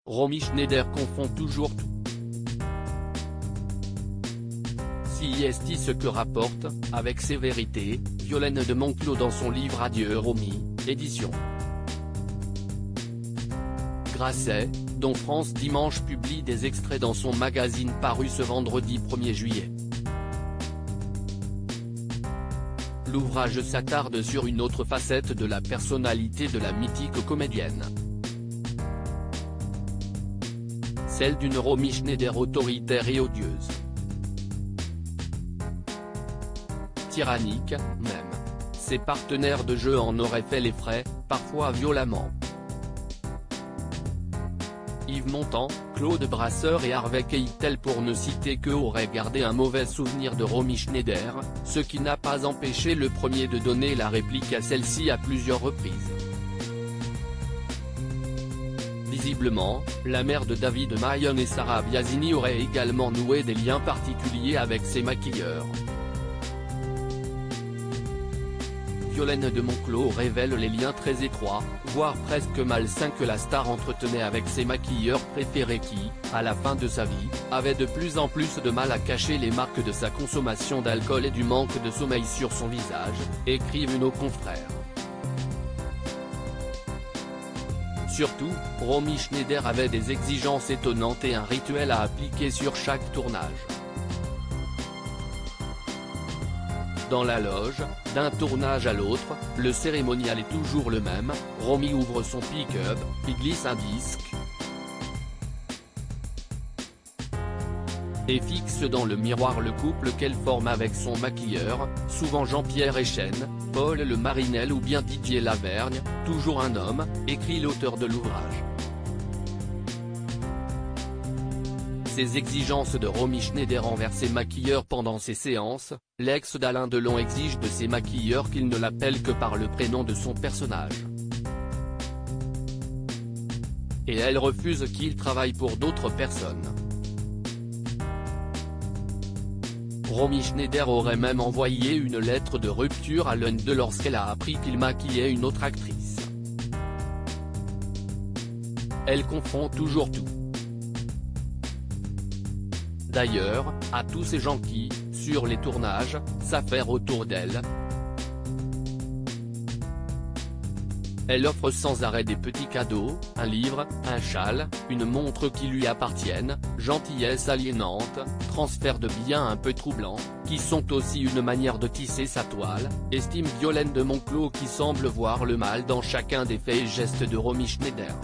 Romy Schneider confond toujours tout. Si est ce que rapporte, avec sévérité, Violaine de Monclos dans son livre Adieu Romy, édition Grasset, dont France Dimanche publie des extraits dans son magazine paru ce vendredi 1er juillet. L'ouvrage s'attarde sur une autre facette de la personnalité de la mythique comédienne. Celle d'une Romy Schneider autoritaire et odieuse. Tyrannique, même. Ses partenaires de jeu en auraient fait les frais, parfois violemment. Yves Montand, Claude Brasseur et Harvey Keitel pour ne citer qu'eux auraient gardé un mauvais souvenir de Romy Schneider, ce qui n'a pas empêché le premier de donner la réplique à celle-ci à plusieurs reprises. Visiblement, la mère de David Mayonne et Sarah Biasini aurait également noué des liens particuliers avec ses maquilleurs. Violaine de Monclos révèle les liens très étroits, voire presque malsains que la star entretenait avec ses maquilleurs préférés qui, à la fin de sa vie, avaient de plus en plus de mal à cacher les marques de sa consommation d'alcool et du manque de sommeil sur son visage, écrivent nos confrères. Surtout, Romy Schneider avait des exigences étonnantes et un rituel à appliquer sur chaque tournage. Dans la loge, d'un tournage à l'autre, le cérémonial est toujours le même, Romy ouvre son pick-up, y glisse un disque et fixe dans le miroir le couple qu'elle forme avec son maquilleur, souvent Jean-Pierre Echenne, Paul Le Marinel ou bien Didier Lavergne, toujours un homme, écrit l'auteur de l'ouvrage. Ces exigences de Romy Schneider envers ses maquilleurs pendant ses séances, l'ex d'Alain Delon exige de ses maquilleurs qu'ils ne l'appellent que par le prénom de son personnage. Et elle refuse qu'il travaille pour d'autres personnes. Romy Schneider aurait même envoyé une lettre de rupture à l'un d'eux lorsqu'elle a appris qu'il maquillait une autre actrice. Elle confond toujours tout. D'ailleurs, à tous ces gens qui, sur les tournages, s'affairent autour d'elle, elle offre sans arrêt des petits cadeaux, un livre, un châle, une montre qui lui appartiennent, gentillesse aliénante, transfert de biens un peu troublants, qui sont aussi une manière de tisser sa toile, estime Violaine de Monclos qui semble voir le mal dans chacun des faits et gestes de Romy Schneider.